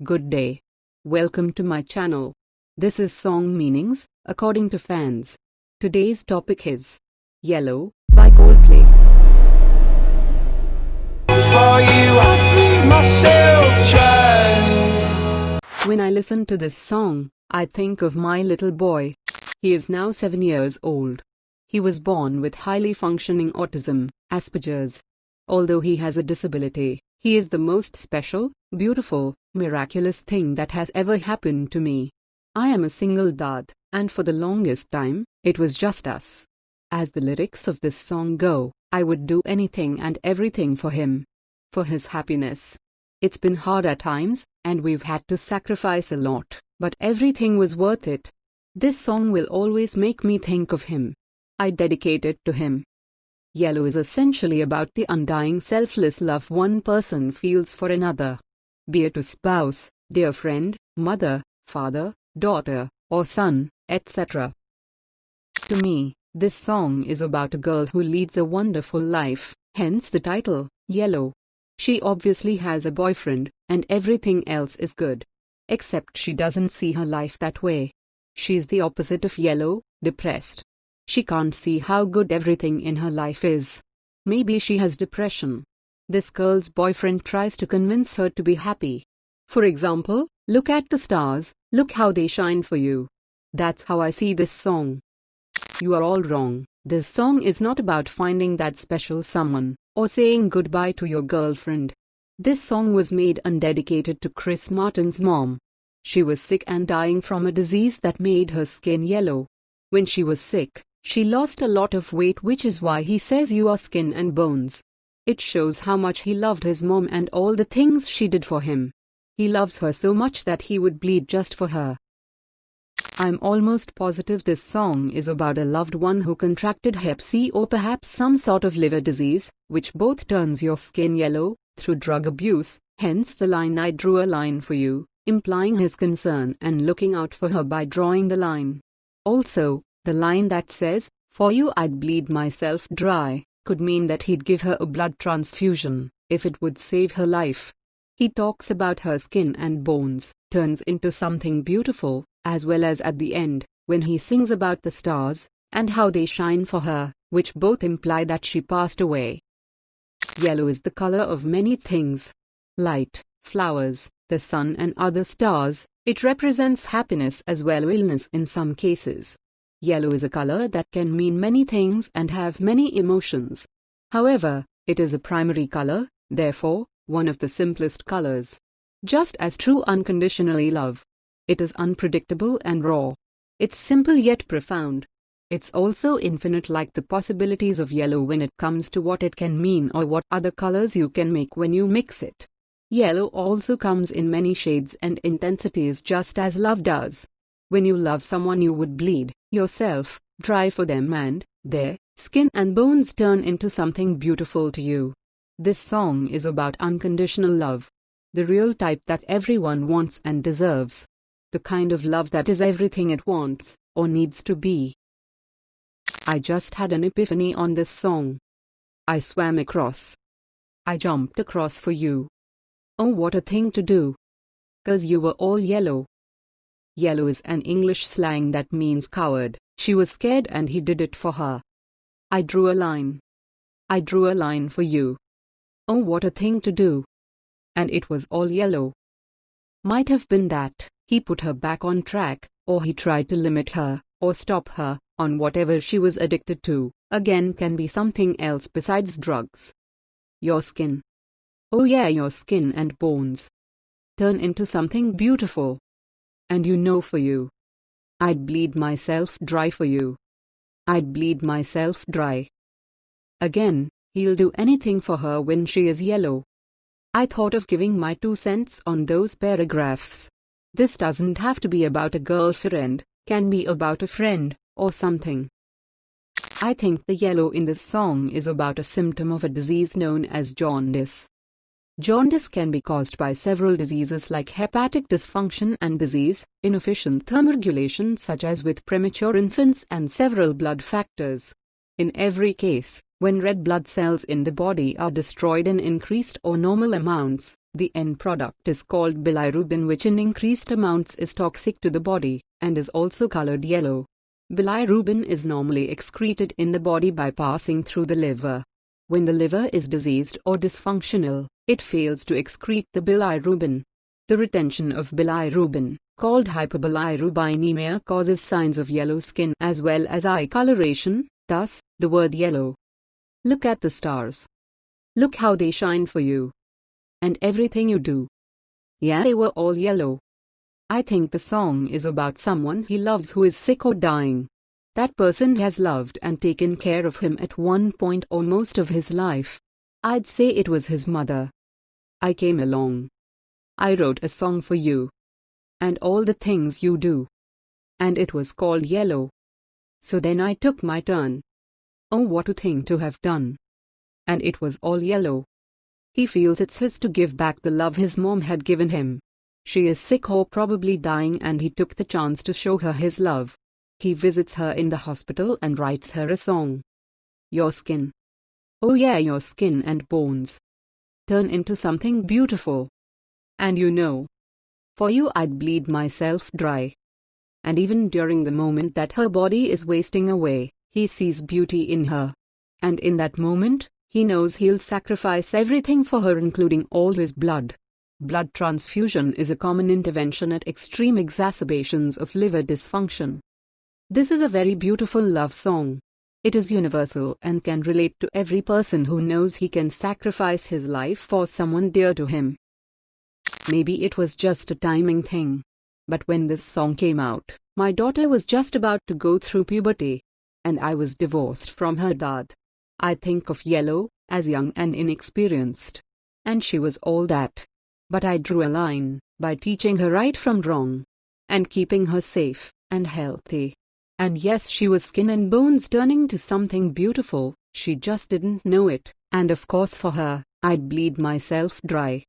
Good day. Welcome to my channel. This is Song Meanings, according to fans. Today's topic is Yellow by Coldplay. For you, I bleed myself dry. When I listen to this song, I think of my little boy. He is now 7 years old. He was born with highly functioning autism, Asperger's. Although he has a disability, he is the most special, beautiful, miraculous thing that has ever happened to me. I am a single dad, and for the longest time, it was just us. As the lyrics of this song go, I would do anything and everything for him. For his happiness. It's been hard at times, and we've had to sacrifice a lot, but everything was worth it. This song will always make me think of him. I dedicate it to him. Yellow is essentially about the undying selfless love one person feels for another. Be it a spouse, dear friend, mother, father, daughter, or son, etc. To me, this song is about a girl who leads a wonderful life, hence the title, Yellow. She obviously has a boyfriend, and everything else is good. Except she doesn't see her life that way. She's the opposite of yellow, depressed. She can't see how good everything in her life is. Maybe she has depression. This girl's boyfriend tries to convince her to be happy. For example, look at the stars, look how they shine for you. That's how I see this song. You are all wrong. This song is not about finding that special someone, or saying goodbye to your girlfriend. This song was made and dedicated to Chris Martin's mom. She was sick and dying from a disease that made her skin yellow. When she was sick, she lost a lot of weight, which is why he says you are skin and bones. It shows how much he loved his mom and all the things she did for him. He loves her so much that he would bleed just for her. I'm almost positive this song is about a loved one who contracted Hep C or perhaps some sort of liver disease, which both turns your skin yellow, through drug abuse, hence the line "I drew a line for you," implying his concern and looking out for her by drawing the line. Also, the line that says, "For you I'd bleed myself dry," could mean that he'd give her a blood transfusion, if it would save her life. He talks about her skin and bones, turns into something beautiful, as well as at the end, when he sings about the stars, and how they shine for her, which both imply that she passed away. Yellow is the color of many things. Light, flowers, the sun and other stars. It represents happiness as well as illness in some cases. Yellow is a color that can mean many things and have many emotions. However, it is a primary color, therefore, one of the simplest colors. Just as true unconditionally love. It is unpredictable and raw. It's simple yet profound. It's also infinite, like the possibilities of yellow when it comes to what it can mean or what other colors you can make when you mix it. Yellow also comes in many shades and intensities, just as love does. When you love someone, you would bleed yourself dry for them, and their skin and bones turn into something beautiful to you. This song is about unconditional love. The real type that everyone wants and deserves. The kind of love that is everything it wants, or needs to be. I just had an epiphany on this song. I swam across. I jumped across for you. Oh, what a thing to do. 'Cause you were all yellow. Yellow is an English slang that means coward. She was scared and he did it for her. I drew a line. I drew a line for you. Oh, what a thing to do. And it was all yellow. Might have been that he put her back on track, or he tried to limit her, or stop her, on whatever she was addicted to, again can be something else besides drugs. Your skin. Oh yeah, your skin and bones. Turn into something beautiful. And you know, for you. I'd bleed myself dry for you. I'd bleed myself dry. Again, he'll do anything for her when she is yellow. I thought of giving my 2 cents on those paragraphs. This doesn't have to be about a girlfriend, can be about a friend, or something. I think the yellow in this song is about a symptom of a disease known as jaundice. Jaundice can be caused by several diseases like hepatic dysfunction and disease, inefficient thermoregulation such as with premature infants, and several blood factors. In every case, When red blood cells in the body are destroyed in increased or normal amounts, the end product is called bilirubin, which in increased amounts is toxic to the body and is also colored yellow. Bilirubin is normally excreted in the body by passing through the liver. When the liver is diseased or dysfunctional, it fails to excrete the bilirubin. The retention of bilirubin, called hyperbilirubinemia, causes signs of yellow skin as well as eye coloration, thus, the word yellow. Look at the stars. Look how they shine for you. And everything you do. Yeah, they were all yellow. I think the song is about someone he loves who is sick or dying. That person has loved and taken care of him at one point or most of his life. I'd say it was his mother. I came along. I wrote a song for you. And all the things you do. And it was called Yellow. So then I took my turn. Oh, what a thing to have done. And it was all yellow. He feels it's his to give back the love his mom had given him. She is sick or probably dying, and he took the chance to show her his love. He visits her in the hospital and writes her a song. Your skin. Oh yeah, your skin and bones. Turn into something beautiful. And you know, for you I'd bleed myself dry. And even during the moment that her body is wasting away, he sees beauty in her. And in that moment, he knows he'll sacrifice everything for her, including all his blood. Blood transfusion is a common intervention at extreme exacerbations of liver dysfunction. This is a very beautiful love song. It is universal and can relate to every person who knows he can sacrifice his life for someone dear to him. Maybe it was just a timing thing. But when this song came out, my daughter was just about to go through puberty, and I was divorced from her dad. I think of Yellow as young and inexperienced. And she was all that. But I drew a line by teaching her right from wrong and keeping her safe and healthy. And yes, she was skin and bones turning to something beautiful. She just didn't know it. And of course for her, I'd bleed myself dry.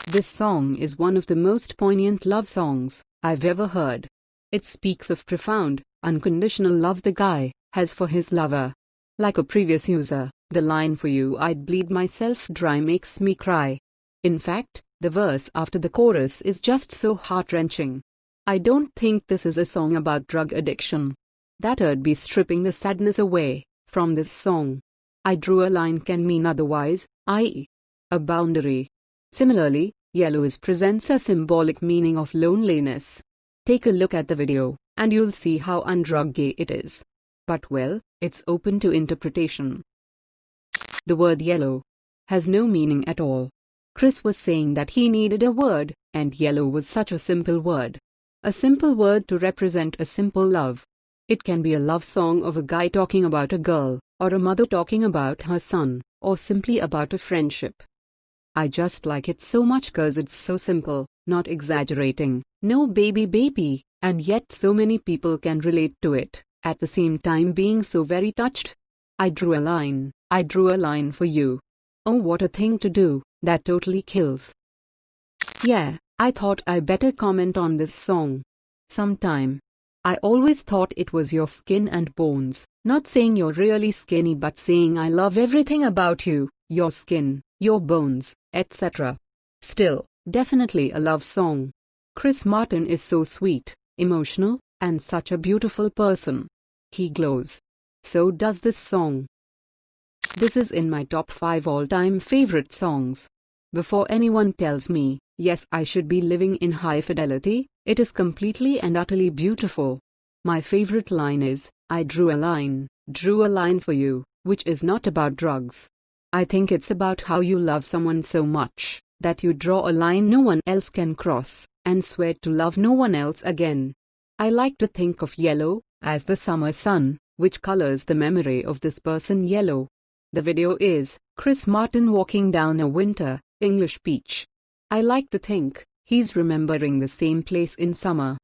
This song is one of the most poignant love songs I've ever heard. It speaks of profound, unconditional love the guy has for his lover. Like a previous user, the line "for you I'd bleed myself dry" makes me cry. In fact, the verse after the chorus is just so heart-wrenching. I don't think this is a song about drug addiction. That'd be stripping the sadness away from this song. I drew a line can mean otherwise, i.e., a boundary. Similarly, yellow presents a symbolic meaning of loneliness. Take a look at the video, and you'll see how undrug gay it is. But well, it's open to interpretation. The word yellow has no meaning at all. Chris was saying that he needed a word, and yellow was such a simple word. A simple word to represent a simple love. It can be a love song of a guy talking about a girl, or a mother talking about her son, or simply about a friendship. I just like it so much 'cause it's so simple, not exaggerating, no baby, and yet so many people can relate to it, at the same time being so very touched. I drew a line for you. Oh, what a thing to do, that totally kills. Yeah, I thought I better comment on this song sometime. I always thought it was your skin and bones, not saying you're really skinny but saying I love everything about you, your skin, your bones, etc. Still, definitely a love song. Chris Martin is so sweet, emotional, and such a beautiful person. He glows. So does this song. This is in my top 5 all-time favorite songs. Before anyone tells me, yes, I should be living in high fidelity, it is completely and utterly beautiful. My favorite line is, I drew a line for you, which is not about drugs. I think it's about how you love someone so much, that you draw a line no one else can cross, and swear to love no one else again. I like to think of yellow as the summer sun, which colors the memory of this person yellow. The video is Chris Martin walking down a winter English beach. I like to think he's remembering the same place in summer.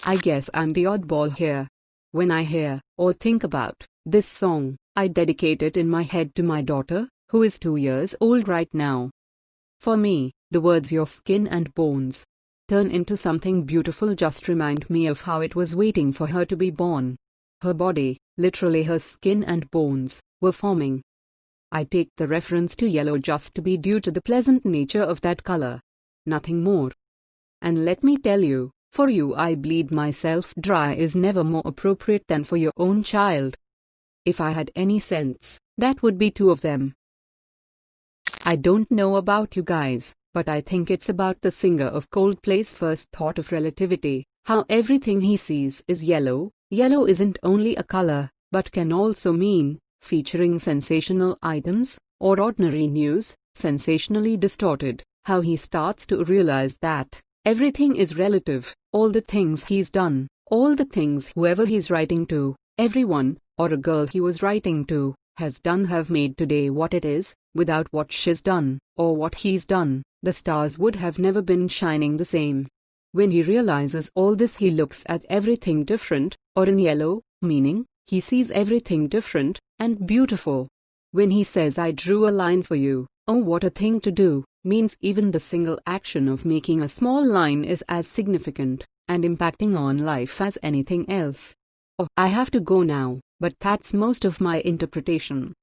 I guess I'm the oddball here. When I hear or think about this song, I dedicate it in my head to my daughter, who is 2 years old right now. For me, the words "your skin and bones" turn into something beautiful just remind me of how it was waiting for her to be born. Her body, literally her skin and bones, were forming. I take the reference to yellow just to be due to the pleasant nature of that color. Nothing more. And let me tell you, for you I bleed myself dry is never more appropriate than for your own child. If I had any sense, that would be two of them. I don't know about you guys, but I think it's about the singer of Coldplay's first thought of relativity, how everything he sees is yellow. Yellow isn't only a color, but can also mean, featuring sensational items, or ordinary news, sensationally distorted, how he starts to realize that everything is relative, all the things he's done, all the things whoever he's writing to, everyone, or a girl he was writing to, has done have made today what it is. Without what she's done, or what he's done, the stars would have never been shining the same. When he realizes all this, he looks at everything different, or in yellow, meaning, he sees everything different, and beautiful. When he says I drew a line for you, oh what a thing to do, means even the single action of making a small line is as significant, and impacting on life as anything else. Oh, I have to go now, but that's most of my interpretation.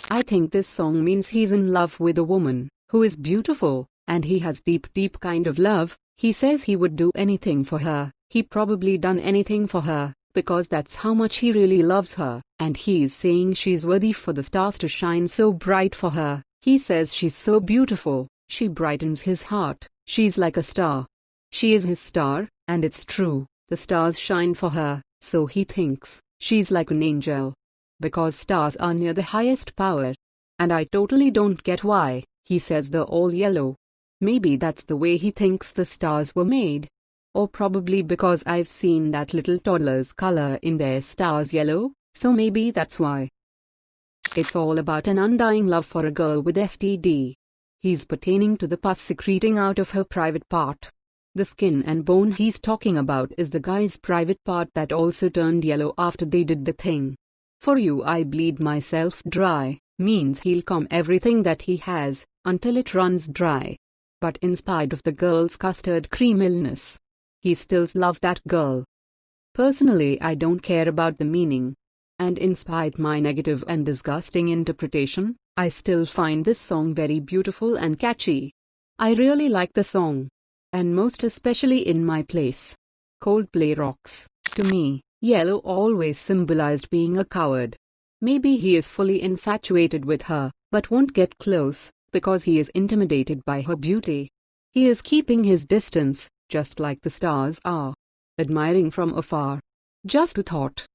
I think this song means he's in love with a woman, who is beautiful, and he has deep kind of love. He says he would do anything for her, he probably done anything for her, because that's how much he really loves her, and he's saying she's worthy for the stars to shine so bright for her. He says she's so beautiful, she brightens his heart, she's like a star. She is his star, and it's true, the stars shine for her, so he thinks, she's like an angel. Because stars are near the highest power. And I totally don't get why he says they're all yellow. Maybe that's the way he thinks the stars were made. Or probably because I've seen that little toddlers color in their stars yellow, so maybe that's why. It's all about an undying love for a girl with STD. He's pertaining to the pus secreting out of her private part. The skin and bone he's talking about is the guy's private part that also turned yellow after they did the thing. For you I bleed myself dry, means he'll comb everything that he has, until it runs dry. But in spite of the girl's custard cream illness, he still loves that girl. Personally I don't care about the meaning. And in spite my negative and disgusting interpretation, I still find this song very beautiful and catchy. I really like the song. And most especially in my place. Coldplay rocks. To me, yellow always symbolized being a coward. Maybe he is fully infatuated with her, but won't get close, because he is intimidated by her beauty. He is keeping his distance, just like the stars are. Admiring from afar. Just a thought.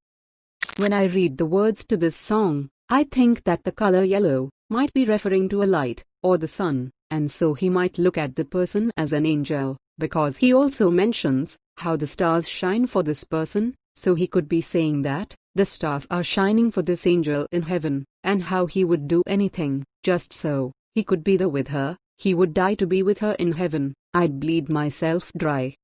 When I read the words to this song, I think that the color yellow might be referring to a light, or the sun, and so he might look at the person as an angel, because he also mentions how the stars shine for this person. So he could be saying that the stars are shining for this angel in heaven, and how he would do anything, just so he could be there with her. He would die to be with her in heaven. I'd bleed myself dry.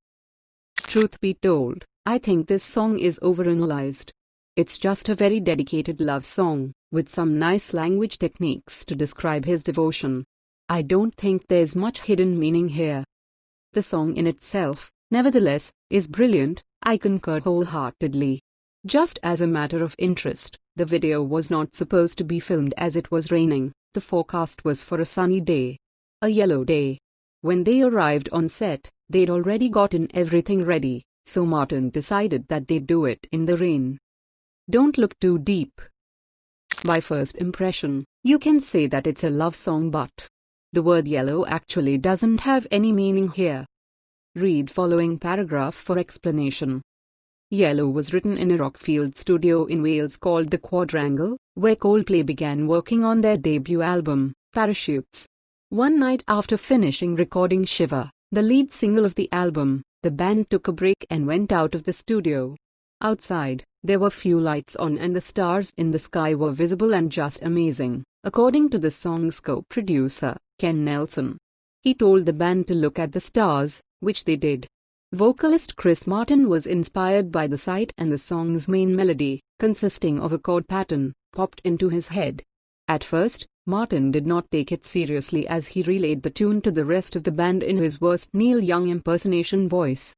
Truth be told, I think this song is overanalyzed. It's just a very dedicated love song, with some nice language techniques to describe his devotion. I don't think there's much hidden meaning here. The song in itself, nevertheless, is brilliant. I concur wholeheartedly. Just as a matter of interest, the video was not supposed to be filmed as it was raining. The forecast was for a sunny day. A yellow day. When they arrived on set, they'd already gotten everything ready, so Martin decided that they'd do it in the rain. Don't look too deep. By first impression, you can say that it's a love song, but the word yellow actually doesn't have any meaning here. Read following paragraph for explanation. Yellow was written in a Rockfield studio in Wales called the Quadrangle, where Coldplay began working on their debut album, Parachutes. One night after finishing recording Shiver, the lead single of the album, the band took a break and went out of the studio. Outside, there were few lights on and the stars in the sky were visible and just amazing, according to the song's co-producer, Ken Nelson. He told the band to look at the stars, which they did. Vocalist Chris Martin was inspired by the sight, and the song's main melody, consisting of a chord pattern, popped into his head. At first, Martin did not take it seriously as he relayed the tune to the rest of the band in his worst Neil Young impersonation voice.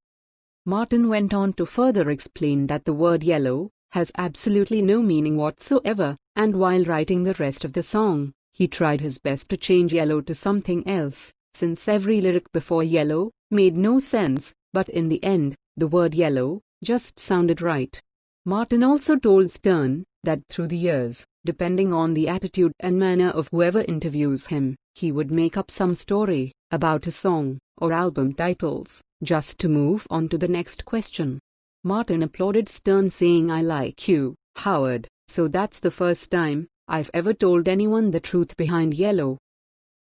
Martin went on to further explain that the word yellow has absolutely no meaning whatsoever, and while writing the rest of the song, he tried his best to change yellow to something else, since every lyric before yellow made no sense, but in the end, the word yellow just sounded right. Martin also told Stern that through the years, depending on the attitude and manner of whoever interviews him, he would make up some story about a song or album titles, just to move on to the next question. Martin applauded Stern, saying, "I like you, Howard, so that's the first time I've ever told anyone the truth behind yellow."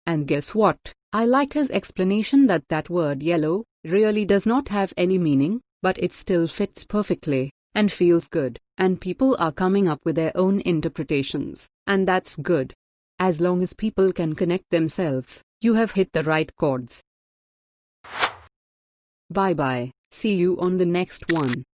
And guess what? I like his explanation that that word yellow really does not have any meaning, but it still fits perfectly and feels good, and people are coming up with their own interpretations, and that's good. As long as people can connect themselves, you have hit the right chords. Bye bye, see you on the next one.